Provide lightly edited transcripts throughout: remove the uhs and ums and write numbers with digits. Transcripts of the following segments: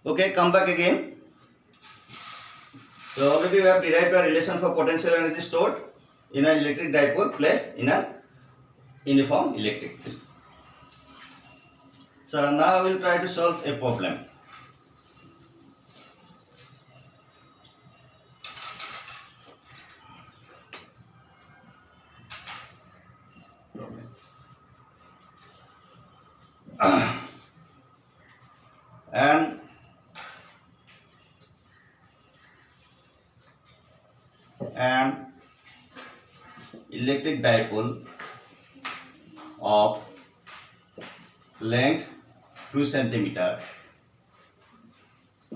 Okay, come back again. So already we have derived a relation for potential energy stored in an electric dipole placed in a uniform electric field. So now I will try to solve a problem. And an electric dipole of length 2 centimeter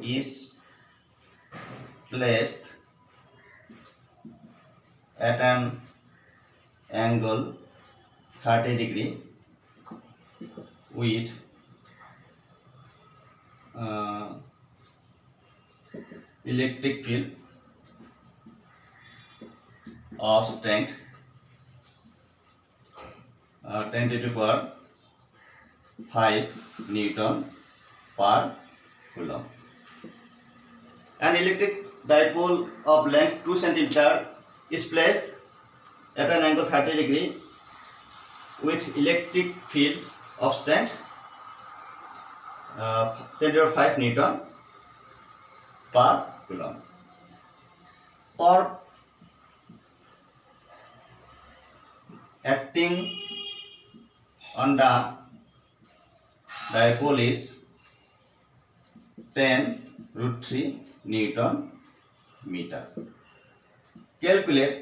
is placed at an angle 30 degree with electric field of strength 10 to the power 5 Newton per coulomb. An electric dipole of length 2 centimeter is placed at an angle 30 degree with electric field of strength 10 to the 5 Newton per coulomb. Torque acting on the dipole is 10√3 Newton meter. Calculate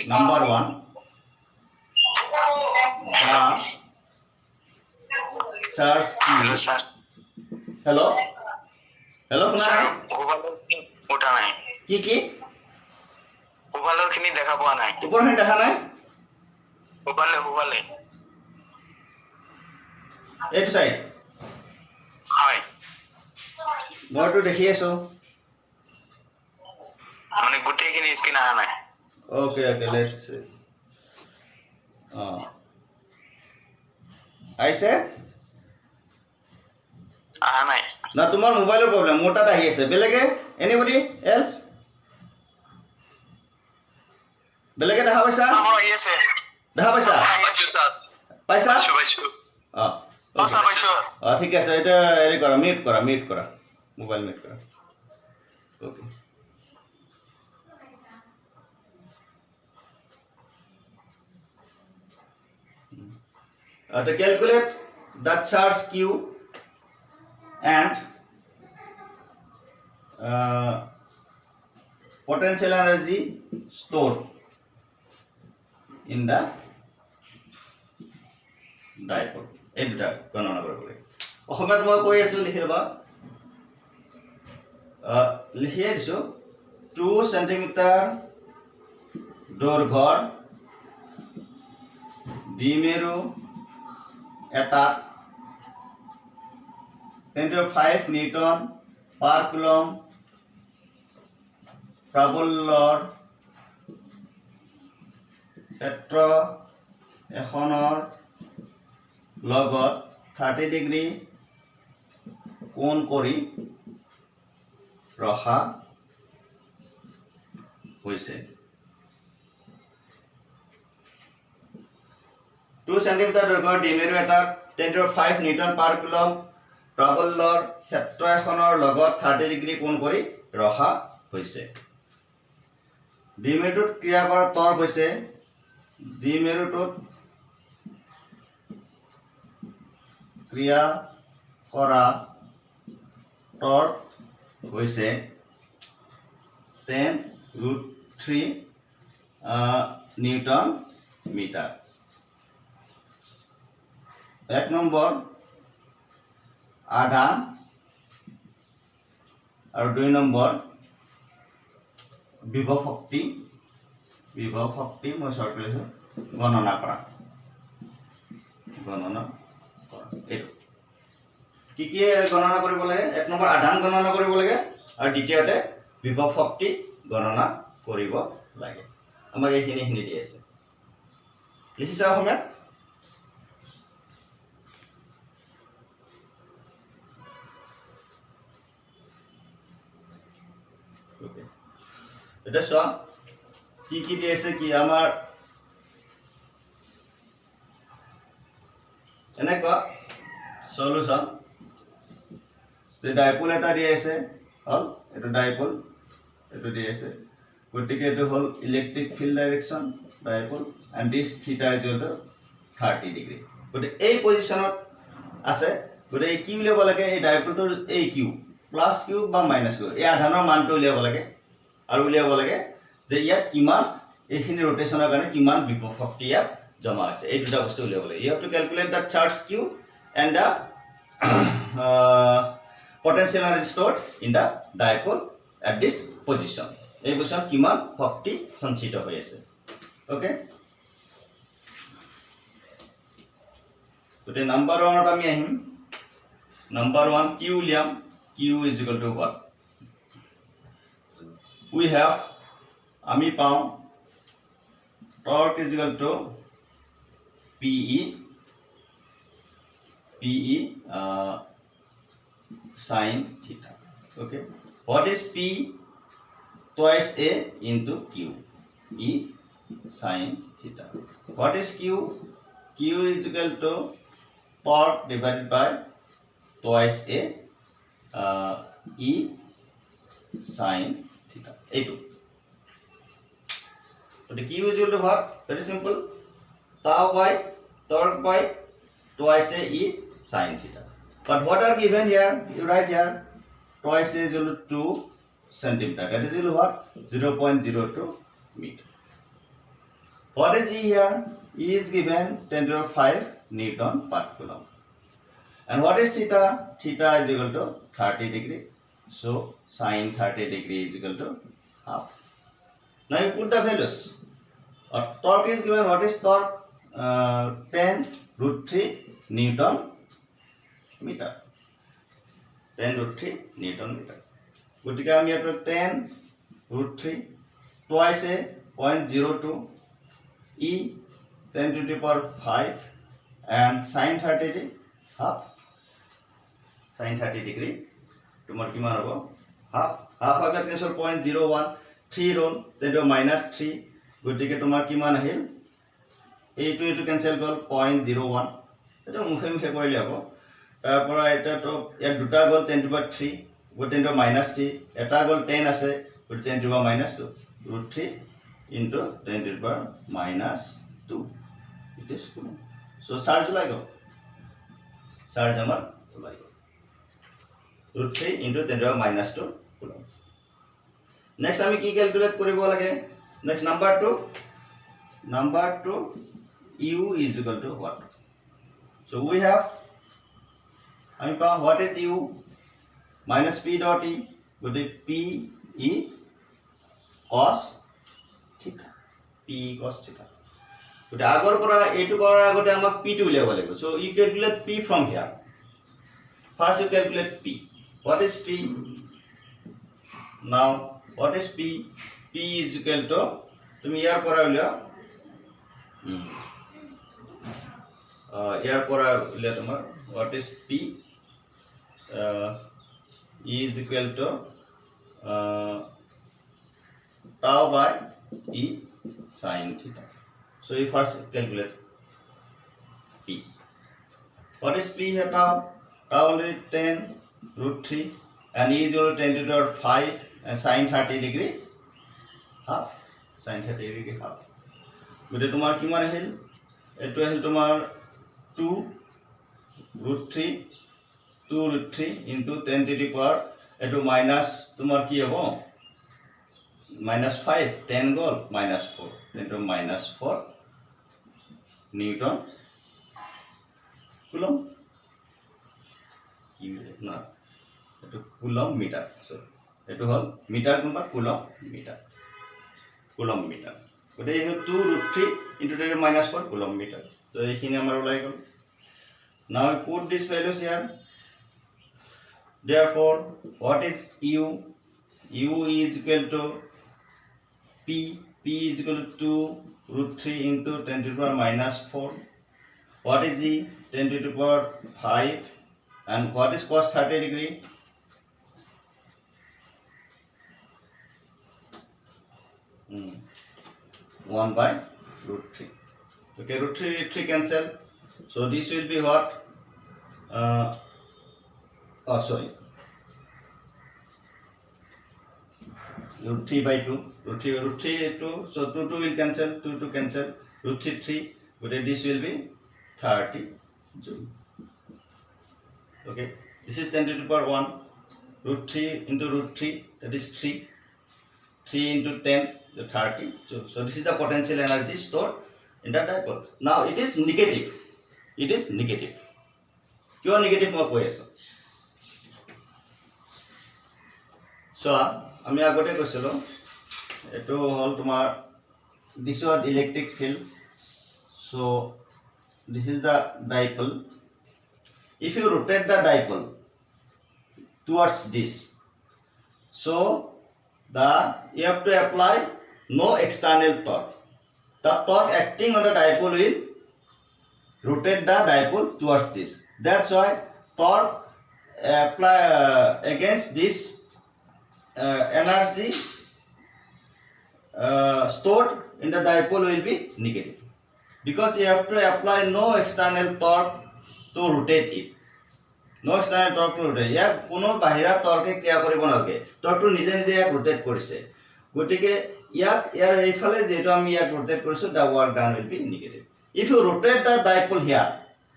number 1 the charge Q. Hello sir. Hello hello Sir, শুনা উঠা নাই কি কি মোবাইলৰ খিনি দেখা পোৱা নাই ওপৰখিনি দেখা নাই মোবাইলে এইটো চাইড হয় মইতো দেখি আছো মানে গোটেইখিনি স্ক্ৰীন অহা নাই okay let's see আহিছে অহা নাই না তোমাৰ মোবাইলৰ প্ৰবলেম মোৰ তাত আহি আছে বেলেগে এনিবডি এলস বেলেগে দেখা পাইছা আমাৰ আহি আছে দেখা পাইছা পাইছো স্যাৰ পাইছা পাইছো পাইছো ঠিক আছে এটা হেৰি কৰা মিউট কৰা মোবাইল মিউট কৰা okay to calculate the charge Q and potential energy stored in the dipole. এই দুটা গণনা কৰিব লাগে অসমত মই কৈ আছো লিখি লবা লিখিয়ে দিছো 2 সেন্টিমিটাৰ দৈৰ্ঘ্যৰ দ্বিমেৰু এটা 10⁵ নিউটন পাৰ কুলম প্ৰাবল্যৰ ক্ষেত্ৰ এখনৰ লগত 30 ডিগ্ৰী কোণ কৰি ৰখা হৈছে 2 সেন্টিমিটাৰ দৈৰ্ঘ্যৰ দ্বিমেৰু এটা 10⁵ নিউটন পাৰ কুলম প্ৰাবল্যৰ ক্ষেত্ৰ এখনৰ লগত 30 ডিগ্ৰী কোণ কৰি ৰখা হৈছে দ্বিমেৰুটোত ক্ৰিয়া কৰা টৰ্ক হৈছে দ্বিমেৰুটোত ক্ৰিয়া কৰা টৰ্ক হৈছে 10√3 নিউটন মিটাৰ 1 নম্বৰ আধা আৰু 2 নম্বৰ বিভৱ শক্তি মই শৰ্ট লিখো গণনা কৰা এইটো কি কি গণনা কৰিব লাগে 1 নম্বৰ আধান গণনা কৰিব লাগে আৰু দ্বিতীয়তে বিভৱ শক্তি গণনা কৰিব লাগে আমাক এইখিনি দি আছে লিখিছা অসমীয়াত এটা চোৱা কি দি আছে কি আমাৰ এনেকুৱা সলিউশন যে ডাইপোল এটা দি আছে হল এটা ডাইপোল এটো দি আছে গতিকে এটো হল electric field direction dipole and this theta is equal to 30 degree গতিকে এই পজিশনত আছে গতিকে কি উলিয়াব লাগে এই ডাইপোলটোৰ এই কিউ প্লাস কিউ বা মাইনাস কিউ এই আধানৰ মানটো উলিয়াব লাগে আৰু উলিয়াব লাগে যে ইয়াত কিমান এইখিনি ৰোটেশনৰ কাৰণে কিমান বিভব শক্তি ইয়াত জমা আছে এই দুটা বস্তু উলিয়াব লাগে you have to calculate the charge q and the potential energy stored in the dipole at this position এই পজিশন কিমান শক্তি সঞ্চিত হৈ আছে ওকে গতে নাম্বার 1 ত আমি আহিম নাম্বার 1 q উলিয়াম q is equal to what we have আমি পাও torque is equal to pe sin theta okay what is p twice a into q e sin theta what is q q is equal to torque divided by twice a e sin theta a2 so the q is equal to what very simple tau by torque by twice a e sin theta but what are given here you write here twice a is equal to 2 centimeter that is equal to what 0.02 meter what is e here e is given 10 to the 5 newton per coulomb and what is theta theta is equal to 30 degree so sin 30 degree is equal to half now you put the values or torque is given what is torque 10√3 newton meter 10√3 newton meter গতিকে আমি এটা 10√3 twice a 0.02 e 10 to the power 5 and sin 30 degree half sin 30 degree তোমার কি মান হবে half half হবে kesar 0.01 3 role তেটো -3 গতিকে তোমার কি মান আহিল এইটো ক্যান্সেল গল 0.01 এটা মুখে মুখে কৰিলে হ'ব তারপর এটা তো এর দুটা গল 10 to the power 3 গোটেন তো -3 এটা গল 10 আছে গতি 10 to the power -2 √3 into 10 to the power -2 it is coulomb so charge ওলাই গল charge আমাৰ ওলাই গল √3 into 10 to the power -2 coulomb next আমি কি ক্যালকুলেট কৰিব লাগে next number 2 u is equal to what so we have আমি পাও what is u minus p dot e গতি p e cos theta p cos theta গতি আগৰ পৰা এটো কৰাৰ আগতে আমাক p টো উলিয়াব লাগিব so you calculate p from here first you calculate p what is p now what is p p is equal to তুমি ইয়াৰ পৰা উলিয়া ইয়াৰ পৰা উলিয়া তোমাৰ what is p e is equal to tau by e sin theta so you first calculate p what is p here tau only 10√3 and e is equal to 10 to the power 5 and sin 30 degree half sin 30 degree half গতে তোমার কি মান আহিল এটো আহিল তোমার 2√3 into 10 to the power এটো minus তোমার কি হবে -5 10 গল -4 into -4 নিউটন কুলম কি না এটো কুলম মিটার সো এটো হল মিটার কোনবা কুলম মিটার গতে এই 2√3 into 10 to the -4 coulomb metre so এইখিনি আমাৰ ওলাই গল now we put these values here therefore what is u u is equal to p is equal to 2√3 into 10 to the power -4 what is e 10 to the power 5 and what is cos 30 degree 1 by root 3. Okay, root 3 cancel. So this will be what? Root 3 by 2. Root 3 2. So 2 will cancel. 2 cancel. Root 3. But this will be 30 joule. Okay. This is 10 to the power 1. Root 3 into root 3. That is 3. 3 into 10. The 30 joule. So this is the potential energy stored in the dipole. Now it is negative. It is negative. Pure negative more question. So আমি আগতে কৈছিলো এটো হল তোমাৰ this was electric field. So this is the dipole. If you rotate the dipole towards this, so you have to apply no external torque. The torque acting on the dipole will rotate the dipole towards this. That's why torque apply against this energy stored in the dipole will be negative, because you have to apply no external torque to rotate it. No external torque to rotate. ইয়াক কোনো বাহিৰা টৰ্কে ক্ৰিয়া কৰিব নালাগে, টৰ্কটো নিজে নিজে ইয়াক rotate কৰিছে, গতিকে ইয়াৰ এইফালে যেটো আমি ইয়াক ৰোটেট কৰিছো, the work done will be negative. If you rotate the dipole here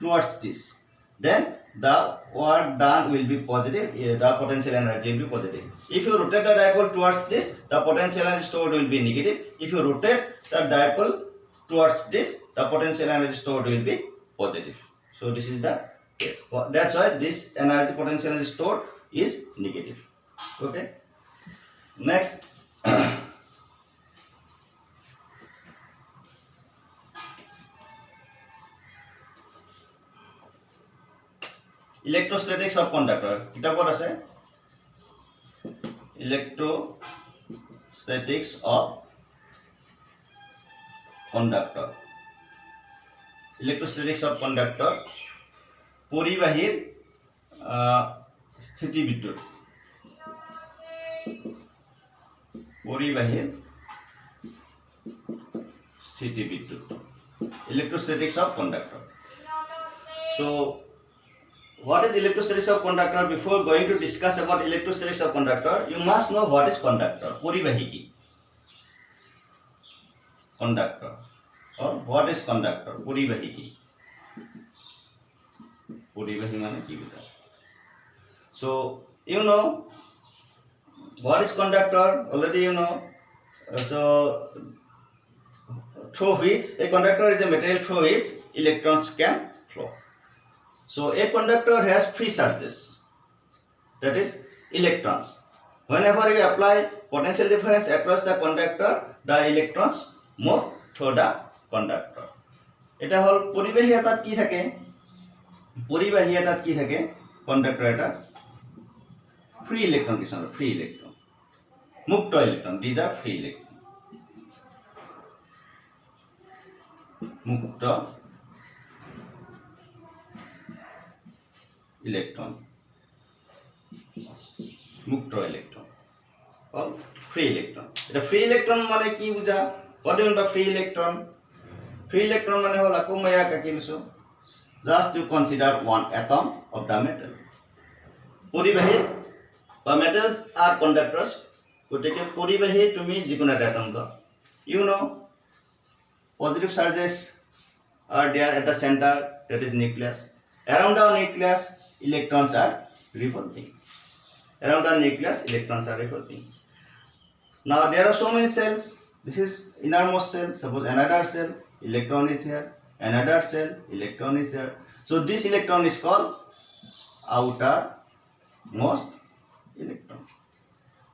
towards this, then the work done will be positive. The potential energy will be positive. If you rotate the dipole towards this, the potential energy stored will be negative. If you rotate the dipole towards this, the potential energy stored will be positive. So this is the case. That's why this energy, potential energy stored is negative. Okay. Next. Electrostatics of conductor. কিতাপত আছে electrostatics of conductor. Electrostatics of conductor পরিবাহীর স্থিতিবিদ্যুৎ, পরিবাহীর স্থিতিবিদ্যুৎ, electrostatics of conductor. So what is electrostatics of conductor? Before going to discuss about electrostatics of conductor, you must know what is conductor. পরিবাহী কি? Conductor. Or what is conductor? পরিবাহী কি? পরিবাহী মানে কি বোঝায়? So you know what is conductor? Already you know. So through which a conductor is a material through which electrons can flow. So a conductor has free charges, that is electrons. Whenever you apply potential difference across the conductor, the electrons move through the conductor. এটা হল পরিবাহী এটাত কি থাকে? পরিবাহী এটাত কি থাকে? Conductor এটা ফ্রি ইলেকট্রন কিছু না, ফ্রি ইলেকট্রন, মুক্ত electron, these are free electron, মুক্ত ইলেকট্রন, মুক্ত ইলেকট্রন, all free electron. এটা free electron মানে কি বুঝা? What do you mean by free electron? Free electron মানে হল আকো মই ইয়াক আঁকিছো, just to consider one atom of the metal. পরিবাহী বা metals are conductors. গতিকে পরিবাহী তুমি যিকোনো এটা atom দাও, you know positive charges are there at the center, that is nucleus. Around the nucleus electrons are revolving. Around the nucleus electrons are revolving. Now there are so many cells. This is innermost cell. Suppose another cell, electron is here. Another cell, electron is here. So this electron is called outermost electron.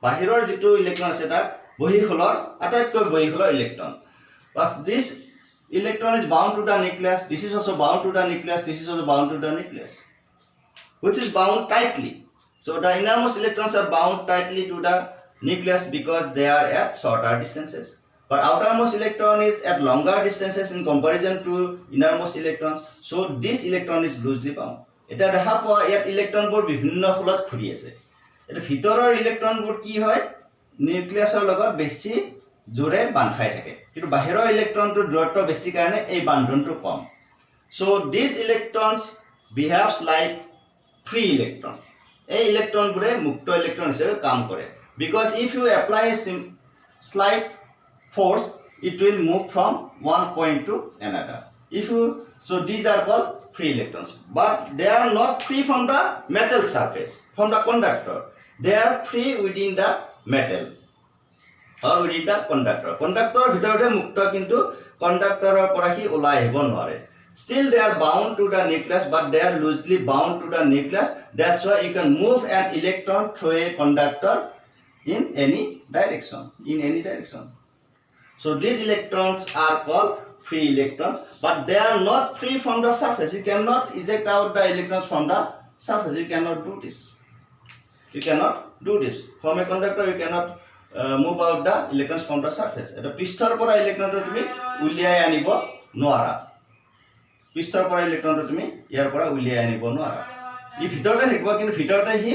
বাহিৰৰ যেটো electron আছে তাক বহিখলৰ আটাইতকৈ বহিখলৰ electron. But this electron is bound to the nucleus. This is also bound to the nucleus. This is also bound to the nucleus, which is bound tightly. So the innermost electrons are bound tightly to the nucleus because they are at shorter distances. But outermost electron is at longer distances in comparison to innermost electrons. So this electron is loosely bound. এটা দেখা পোৱা ইয়াত ইলেক্ট্ৰনবোৰ বিভিন্ন ফলত ঘূৰি আছে. এটা ভিতৰৰ ইলেক্ট্ৰনবোৰ কি হয়? নিউক্লিয়াছৰ লগত বেছি জোৰে বান্ধ খাই থাকে কিন্তু বাহিৰৰ ইলেক্ট্ৰনটোৰ দূৰত্ব বেছি কাৰণে এই বান্ধনটো কম so these electrons behaves like free electron এই ইলেক্ট্ৰনবোৰে মুক্ত ইলেক্ট্ৰন হিচাপে কাম কৰে because if you apply a slight force it will move from one point to another if you so these are called free electrons but they are not free from the metal surface from the conductor they are free within the metal or within the conductor conductor ভিতৰতে মুক্ত কিন্তু কণ্ডাক্টৰৰ পৰা হি ওলাই আহিব নোৱাৰে still they are bound to the nucleus but they are loosely bound to the nucleus that's why you can move an electron through a conductor in any direction so these electrons are called free electrons but they are not free from the surface you cannot eject out the electrons from the surface you cannot do this from a conductor you cannot move out the electrons from the surface eta pishthor pora electron to tumi uliai anibo noara pishthor pora electron to tumi yar pora uliai anibo noara ei bhitorte thakbo kintu bhitorte hi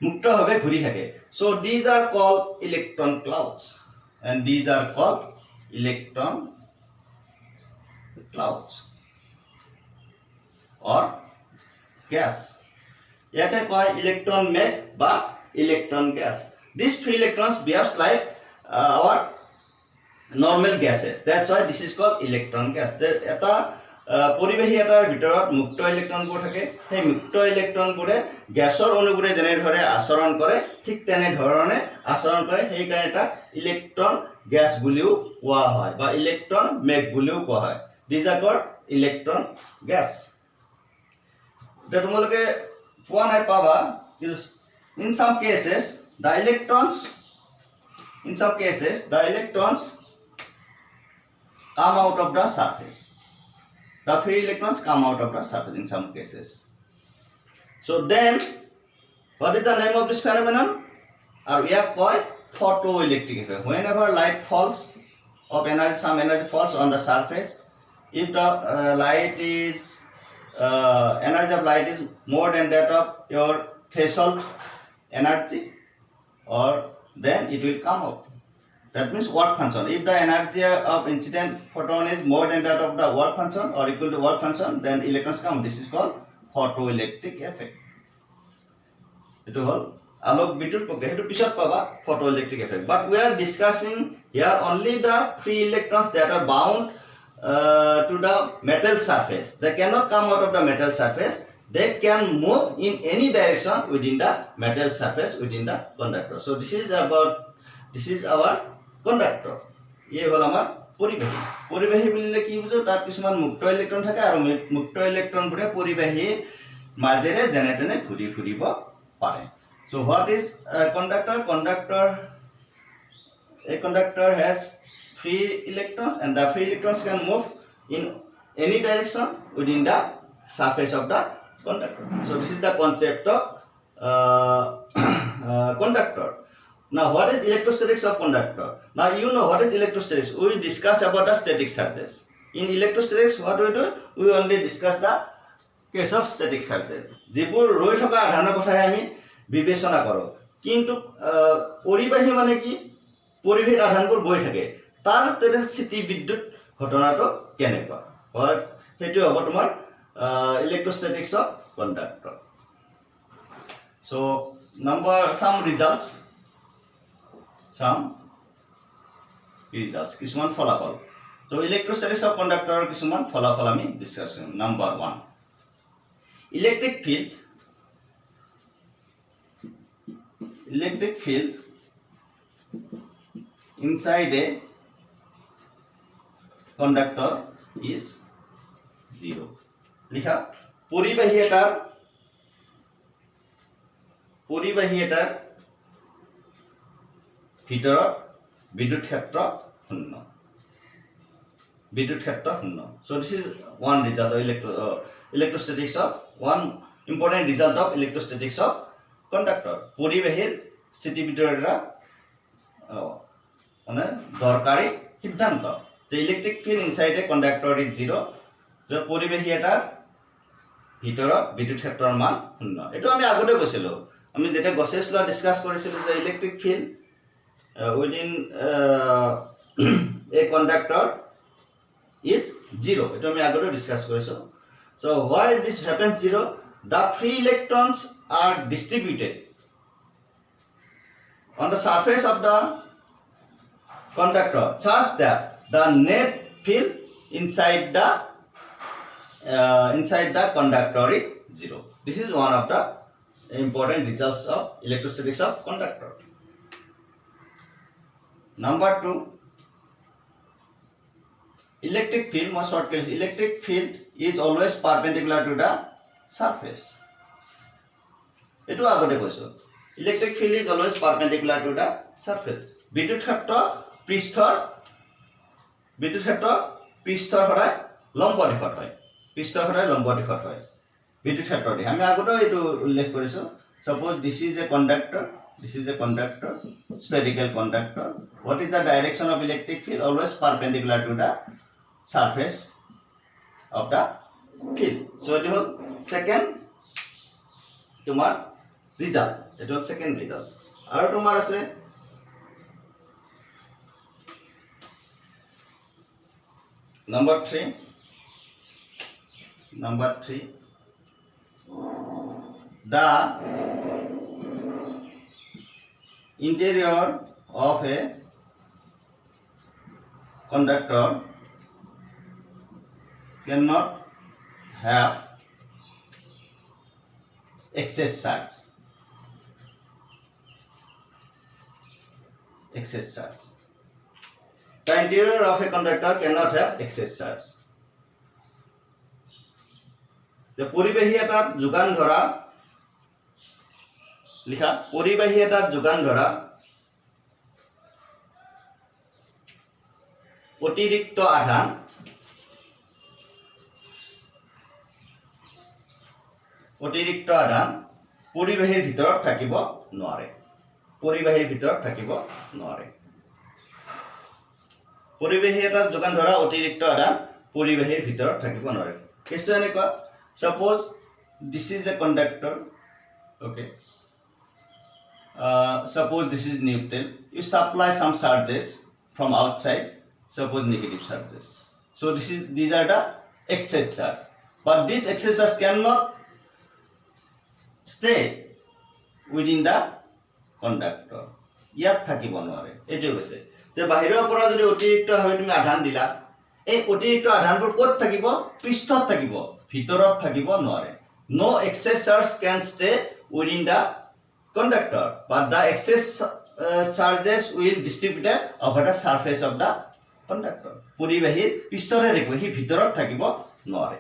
mukto hobe ghuri thake so these are called electron clouds and these are called electron clouds or gas yate koi electron make ba electron gas these free electrons behaves like our normal gases that's why this is called electron gas eta পৰিবেশী এটাৰ ভিতৰত মুক্ত ইলেক্ট্ৰনবোৰ থাকে সেই মুক্ত ইলেক্ট্ৰনবোৰে গ্যাসৰ অণুবোৰে যেনে ধৰে আচৰণ কৰে ঠিক তেনে ধৰণে আচৰণ কৰে সেই কাৰণে এটা ইলেক্ট্ৰন গ্যাস বুলিও কোৱা হয় বা ইলেক্ট্ৰন মেঘ বুলিও কোৱা হয় these are called electron gas এটা তোমালোকে পোৱা নাই পাবা in some cases the electrons come out of the surface the free electrons come out of the surface in some cases so then what is the name of this phenomenon or we have called photoelectric effect whenever light falls of energy some energy falls on the surface if the energy of light is more than that of your threshold energy or then it will come out that means work function if the energy of incident photon is more than that of the work function or equal to work function then electrons come this is called photoelectric effect it hol alok bidyut prokriya etu pisot paba photoelectric effect but we are discussing here only the free electrons that are bound to the metal surface they cannot come out of the metal surface they can move in any direction within the metal surface within the conductor so this is our conductor ye hol amar poribehi bolile ki bujo tar kisuman mukto electron thake aru mukto electron bure poribehi majere jene tene khuri furibo pare so what is a conductor has free electrons and the free electrons can move in any direction within the surface of the conductor so this is the concept of conductor now what is electrostatics of conductor now you know what is electrostatics we discuss about the static charges in electrostatics what we do we only discuss the case of static charges jebur roi thoka adhanar kotha ami bibeshona koro kintu poribahi mane ki poribhir adhanbur boi thake tar tere city bidyut ghotona to kenekwa or hetu hobo tomar electrostatics of conductor so some results kisuman folafol so electrostatics of conductor kisuman folafol ami discuss number 1 electric field inside a conductor is 0 লিখা পরিবাহী এটাৰ ভিতৰত বিদ্যুৎ ক্ষেত্ৰ শূন্য so this is one result of electrostatics of one important result of electrostatics of conductor পৰিবাহীৰ স্থিতি ভিতৰৰ এটা মানে দৰকাৰী সিদ্ধান্ত যে electric field inside a conductor is 0 so পরিবাহী এটাৰ ভিতৰত বিদ্যুৎ ক্ষেত্ৰৰ মান শূন্য এটো আমি আগতে কৈছিলো আমি যেটা গসেছ ল ডিসকাস কৰিছিলো যে electric field within a conductor is 0. It we are going to discuss. So why this happens 0? The free electrons are distributed on the surface of the conductor such that the net field inside the conductor is 0. This is one of the important results of electrostatics of conductor. Number 2, electric field. More short case, electric field is always perpendicular to the surface. Etu agote koiso. Electric field is always perpendicular to the surface. বিদ্যুৎ ক্ষেত্ৰ পৃষ্ঠৰ সদায় লম্ব দিশত হয়। পৃষ্ঠৰ সদায় লম্ব দিশত হয় বিদ্যুৎ ক্ষেত্ৰটি। আমি আগতেও এইটো উল্লেখ কৰিছোঁ। Suppose this is a conductor, spherical conductor. What is the direction of electric field? Always perpendicular to the surface of the field. So it was second তোমার result. It was second result. আৰু তোমাৰ আছে number 3. The interior of a conductor cannot have excess charge. The interior of a conductor cannot have excess charge. The পৰিবাহী এটাত যোগান ধৰা লিখা পৰিবাহী এটাত যোগান ধৰা অতিৰিক্ত আধান পৰিবাহীৰ ভিতৰত থাকিব নোৱাৰে। পৰিবাহী এটাত যোগান ধৰা অতিৰিক্ত আধান পৰিবাহীৰ ভিতৰত থাকিব নোৱাৰে। কেছটো এনেকুৱা, suppose this is a conductor, okay. Suppose this is neutral. You supply some charges from outside, suppose negative charges. So these are the excess charge. But this excess charge cannot stay within the conductor. ইয়াত থাকিব নোৱাৰে। এইটোৱে কৈছে যে বাহিৰৰ পৰা যদি অতিৰিক্তভাৱে তুমি আধান দিলা, এই অতিৰিক্ত আধানবোৰ ক'ত থাকিব? পৃষ্ঠত থাকিব, ভিতৰত থাকিব নোৱাৰে। No excess charge can stay within the conductor, but the excess charges will distributed over the surface of the conductor. পৰিবাহীৰ পৃষ্ঠতে থাকিব, সি ভিতৰত থাকিব নোৱাৰে।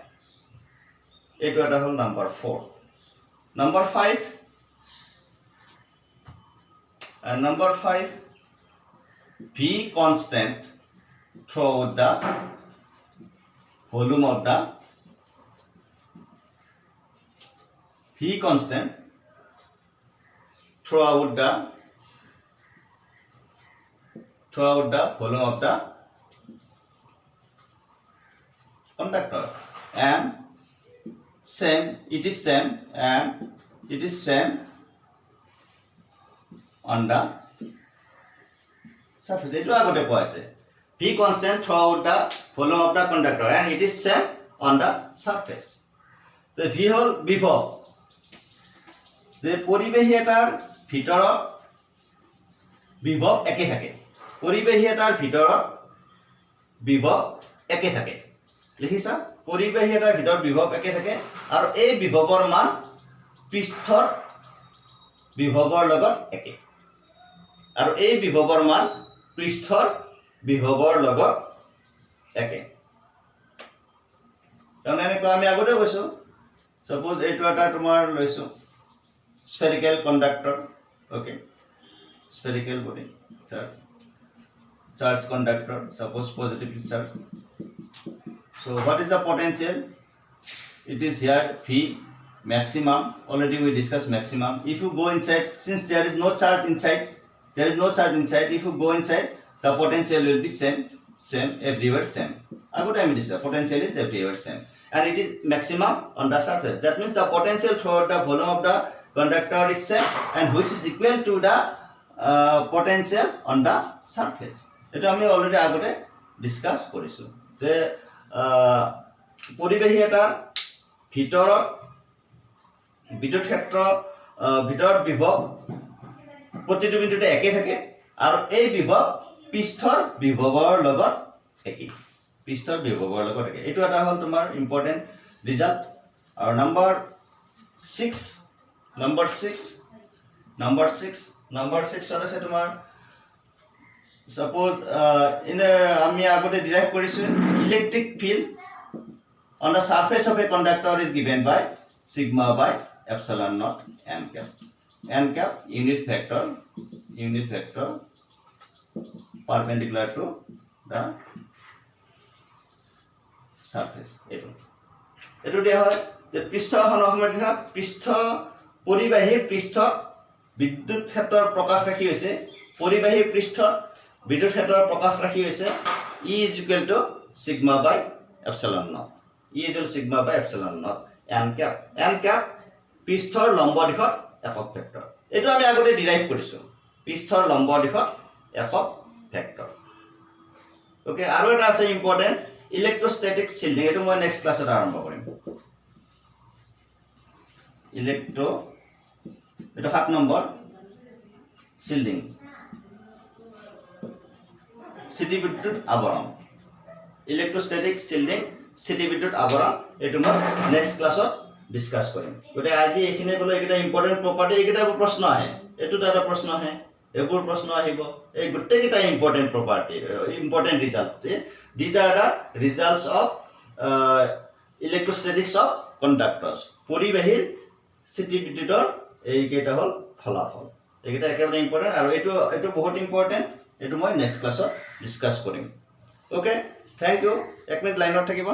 এইটো এটা হ'ল number 4. Number 5, V constant throughout the volume of the throughout the volume of the conductor, and it is same on the surface. Etu agote koa ase V constant throughout the volume of the conductor, and it is same on the surface. So V হল বিভব, যে পৰিবাহী এটাৰ ভিতৰত বিভব একে থাকে। পৰিবাহী এটাৰ ভিতৰত বিভব একে থাকে। লিখিছা, পৰিবাহী এটাৰ ভিতৰত বিভব একে থাকে, আৰু এই বিভবৰ মান পৃষ্ঠৰ বিভবৰ লগত একে, আৰু এই বিভবৰ মান পৃষ্ঠৰ বিভবৰ লগত একে। তাৰমানে এনেকুৱা আমি আগতে কৈছোঁ। Suppose এইটো এটা তোমাৰ লৈছোঁ spherical conductor, okay, spherical body, charge conductor, suppose positively charged. So what is the potential? It is here V maximum. Already we discussed maximum. If you go inside, since there is no charge inside, if you go inside, the potential will be same everywhere, same. Good time this potential is everywhere same, and it is maximum on the surface. That means the potential throughout the volume of the conductor is same, and which is equal to the potential on the surface. এইটো আমি already আগতে discuss কৰিছোঁ যে পৰিৱেশী এটা ভিতৰত বিদ্যুৎ ক্ষেত্ৰ ভিতৰত বিভৱ প্ৰতিটো বিন্দুতে একে থাকে আৰু এই বিভৱ পৃষ্ঠৰ বিভৱৰ লগত একে পৃষ্ঠৰ বিভৱৰ লগত একে এইটো এটা হ'ল তোমাৰ ইম্পৰ্টেণ্ট ৰিজাল্ট আৰু নম্বৰ 6 আছে তোমাৰ suppose আমি আগতে ডিৰাইভ কৰিছোঁ electric field on the surface of a conductor is given by sigma by epsilon naught n cap unit vector perpendicular to the surface এটো দিয়া হয় যে পৃষ্ঠ এখন অসমীয়া পৃষ্ঠ পৰিবাহী পৃষ্ঠ বিদ্যুৎ ক্ষেত্ৰৰ প্ৰকাশ ৰাখি হৈছে পৰিবাহী পৃষ্ঠ বিদ্যুৎ ক্ষেত্ৰৰ প্ৰকাশ ৰাখি হৈছে E is equal to sigma by epsilon naught n cap পৃষ্ঠৰ লম্ব দিশত একক ভেক্টৰ এইটো আমি আগতে ডিৰাইভ কৰিছোঁ পৃষ্ঠৰ লম্ব দিশত একক ভেক্টৰ ওকে আৰু এটা আছে ইম্পৰ্টেণ্ট ইলেক্ট্ৰষ্টেটিক শিল্ডিং এইটো মই নেক্সট ক্লাছত আৰম্ভ কৰিম এইটো 7 নম্বৰ শিল্ডিং স্থিতি বিদ্যুৎ আৱৰণ ইলেক্ট্ৰষ্টেটিক শিল্ডিং স্থিতি বিদ্যুৎ আৱৰণ এইটো মই নেক্সট ক্লাছত ডিছকাছ কৰিম গতিকে আজি এইখিনি ক'লো এইকেইটা ইম্পৰ্টেণ্ট প্ৰপাৰ্টি এইকেইটা প্ৰশ্ন আহে এইটোত এটা প্ৰশ্ন আহে এইবোৰ প্ৰশ্ন আহিব এই গোটেইকেইটা important property important result these are the results of electrostatics of conductors পৰিবাহীৰ স্থিতি বিদ্যুতৰ এইকেইটা হ'ল ফলাফল এইকেইটা একেবাৰে ইম্পৰ্টেণ্ট আৰু এইটো বহুত ইম্পৰ্টেণ্ট এইটো মই নেক্সট ক্লাছত ডিছকাছ কৰিম ওকে থেংক ইউ 1 মিনিট লাইনত থাকিব